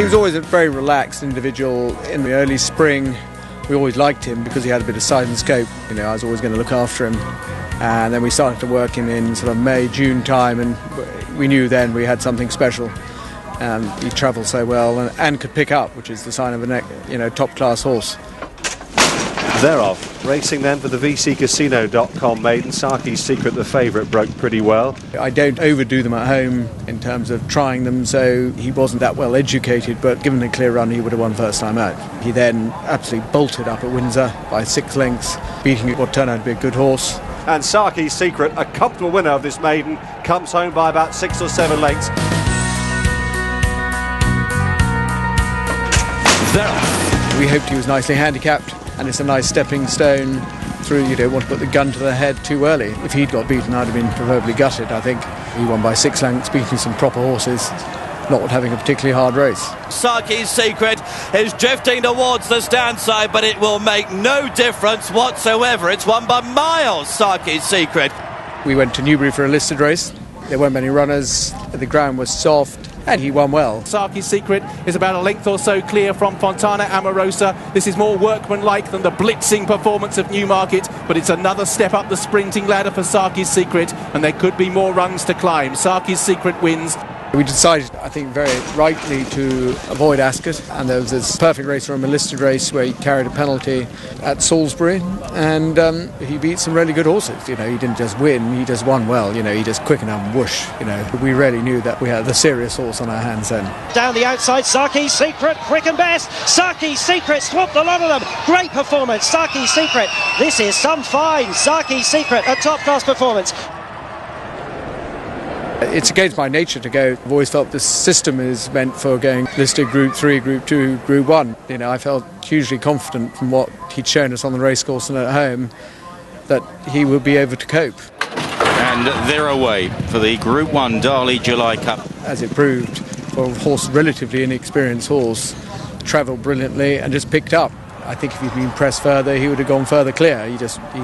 He was always a very relaxed individual. In the early spring, we always liked him because he had a bit of size and scope. You know, I was always going to look after him. And then we started to work him in sort of May, June time, and we knew then we had something special. And he travelled so well and could pick up, which is the sign of a top-class horse. They're off. Racing then for the VCCasino.com maiden. Saki's Secret, the favourite, broke pretty well. I don't overdo them at home in terms of trying them, so he wasn't that well educated, but given a clear run, he would have won first time out. He then absolutely bolted up at Windsor by 6 lengths, beating what turned out to be a good horse. And Saki's Secret, a comfortable winner of this maiden, comes home by about 6 or 7 lengths. They're off. We hoped he was nicely handicapped, and it's a nice stepping stone through. You don't want to put the gun to the head too early. If he'd got beaten, I'd have been proverbially gutted. I think he won by 6 lengths, beating some proper horses, not having a particularly hard race. Saki's Secret is drifting towards the stand side, but it will make no difference whatsoever. It's won by miles, Saki's Secret. We went to Newbury for a listed race. There weren't many runners. The ground was soft, and he won well. Saki's Secret is about a length or so clear from Fontana Amorosa. This is more workmanlike than the blitzing performance of Newmarket, but it's another step up the sprinting ladder for Saki's Secret, and there could be more rungs to climb. Saki's Secret wins. We decided, I think very rightly, to avoid Ascot, and there was this perfect race from a listed race where he carried a penalty at Salisbury, and he beat some really good horses. You know, he didn't just win, he just won well. You know, he just quickened up and whoosh. You know, we really knew that we had the serious horse on our hands then. Down the outside, Saki's Secret, quick and best. Saki's Secret swamped a lot of them. Great performance, Saki's Secret. This is some fine. Saki's Secret, a top-class performance. It's against my nature to go. I've always felt this system is meant for going listed Group 3, Group 2, Group 1. You know, I felt hugely confident from what he'd shown us on the racecourse and at home that he would be able to cope. And they're away for the Group 1 Darley July Cup. As it proved, for a horse, relatively inexperienced horse, travelled brilliantly and just picked up. I think if he'd been pressed further, he would have gone further clear. He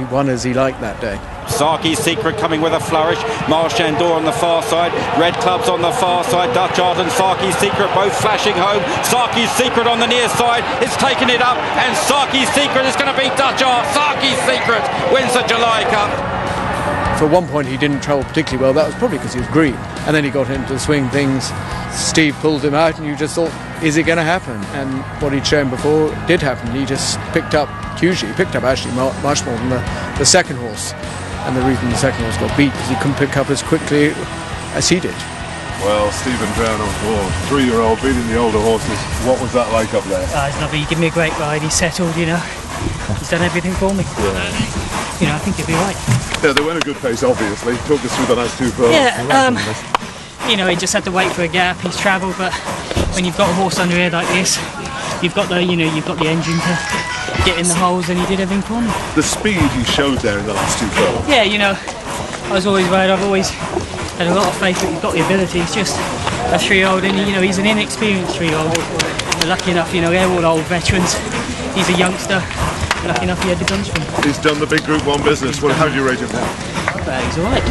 won as he liked that day. Saki's Secret coming with a flourish. Marchandor on the far side, Red Clubs on the far side, Dutch Art and Saki's Secret both flashing home. Saki's Secret on the near side is taking it up, and Saki's Secret is going to beat Dutch Art. Saki's Secret wins the July Cup. For one point he didn't travel particularly well. That was probably because he was green, and then he got into the swing things. Steve pulled him out, and you just thought, is it going to happen? And what he'd shown before did happen. He just picked up hugely. He picked up actually much more than the second horse, and the reason the second horse got beat was he couldn't pick up as quickly as he did. Well, Stephen Brown on board, 3-year-old beating the older horses. What was that like up there? It's lovely. He gave me a great ride. He settled, you know. He's done everything for me. Yeah. You know, I think he'll be right. Yeah, they went a good pace, obviously. Talk us through the last 2 furlongs. Yeah, you know, he just had to wait for a gap. He's travelled, but when you've got a horse under here like this, you've got the engine to get in the holes, and he did everything for me. The speed he showed there in the last 2 furlongs. Yeah, you know, I was always worried. I've always had a lot of faith that he's got the ability. He's just a 3-year-old, and you know, he's an inexperienced 3-year-old. But lucky enough, you know, they're all old veterans. He's a youngster. Lucky enough he had the guns for him. He's done the big Group 1 business. Well, how do you rate him now? Well, he's alright.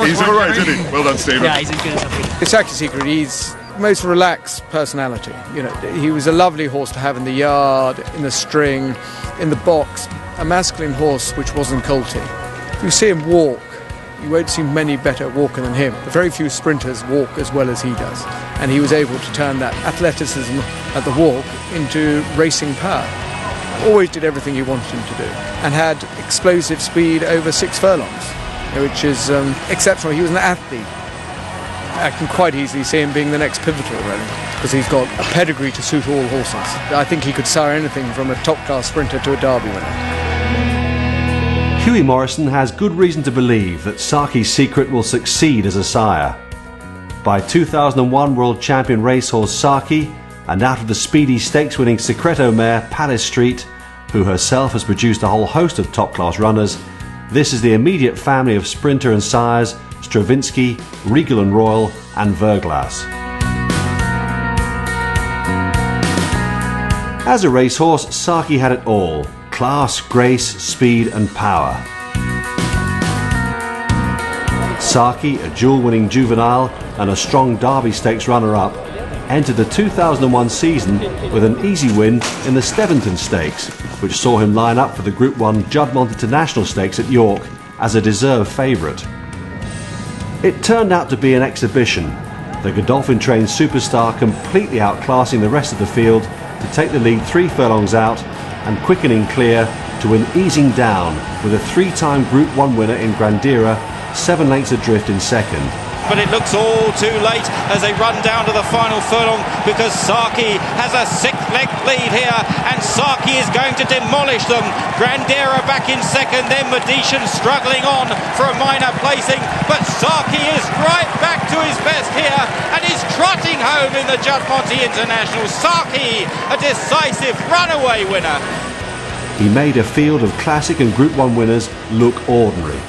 He's alright, isn't he? Well done, Stephen. Yeah, he's as good as I've been. Saki's Secret, he's most relaxed personality. You know, he was a lovely horse to have in the yard, in the string, in the box. A masculine horse which wasn't colty. If you see him walk, you won't see many better walker than him. Very few sprinters walk as well as he does, and he was able to turn that athleticism at the walk into racing power. Always did everything he wanted him to do, and had explosive speed over 6 furlongs, which is exceptional. He was an athlete. I can quite easily see him being the next Pivotal, really, because he's got a pedigree to suit all horses. I think he could sire anything from a top-class sprinter to a Derby winner. Hughie Morrison has good reason to believe that Saki's Secret will succeed as a sire. By 2001 World Champion racehorse Saki, and out of the speedy stakes-winning Secreto mare Paris Street, who herself has produced a whole host of top-class runners, this is the immediate family of sprinter and sires Stravinsky, Regal and Royal, and Verglas. As a racehorse, Saki had it all: class, grace, speed and power. Saki, a duel-winning juvenile and a strong Derby Stakes runner-up, entered the 2001 season with an easy win in the Steventon Stakes, which saw him line up for the Group 1 Juddmonte International Stakes at York as a deserved favourite. It turned out to be an exhibition, the Godolphin-trained superstar completely outclassing the rest of the field to take the lead 3 furlongs out and quickening clear to win easing down with a 3-time Group 1 winner in Grandira, 7 lengths adrift in second. But it looks all too late as they run down to the final furlong because Saki has a 6-length lead here and Saki is going to demolish them. Grandira back in second, then Medician struggling on for a minor placing, but Saki is right back to his best here and is trotting home in the Juddmonte International. Saki, a decisive runaway winner. He made a field of classic and Group 1 winners look ordinary.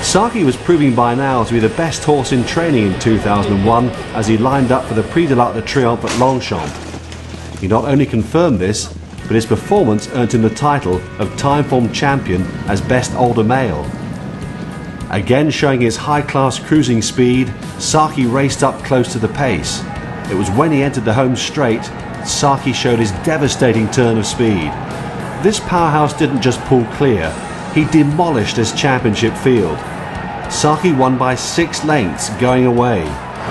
Saki was proving by now to be the best horse in training in 2001 as he lined up for the Prix de l'Arc de Triomphe at Longchamp. He not only confirmed this, but his performance earned him the title of Timeform Champion as Best Older Male. Again showing his high-class cruising speed, Saki raced up close to the pace. It was when he entered the home straight that Saki showed his devastating turn of speed. This powerhouse didn't just pull clear, he demolished his championship field. Saki won by 6 lengths going away.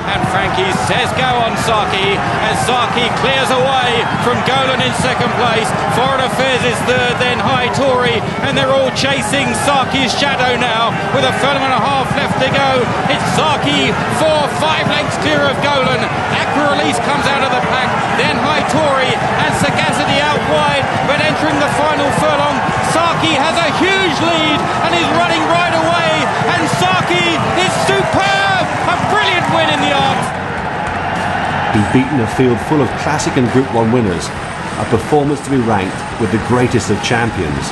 And Frankie says go on Saki, and Saki clears away from Golan in second place. Foreign Affairs is third, then High Tory, and they're all chasing Saki's shadow now with a furlong and a half left to go. It's Saki 4-5 lengths clear of Golan. Aqua Release comes out of the pack, then High Tory and Sagacity out wide, but entering the final furlong, Saki has a huge lead and is running right away, and Saki is superb! A brilliant win in the Arc. He'd beaten a field full of classic and Group 1 winners, a performance to be ranked with the greatest of champions.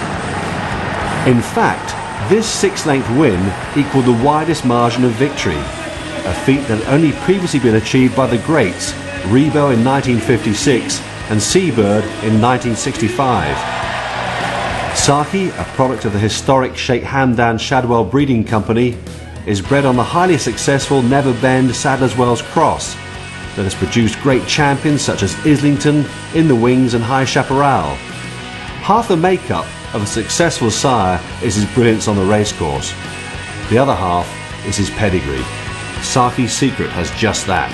In fact, this 6-length win equalled the widest margin of victory, a feat that had only previously been achieved by the greats, Rebo in 1956 and Seabird in 1965. Saki, a product of the historic Sheikh Hamdan Shadwell Breeding Company, is bred on the highly successful Neverbend Sadler's Wells Cross that has produced great champions such as Islington, In the Wings and High Chaparral. Half the makeup of a successful sire is his brilliance on the racecourse. The other half is his pedigree. Saki's Secret has just that.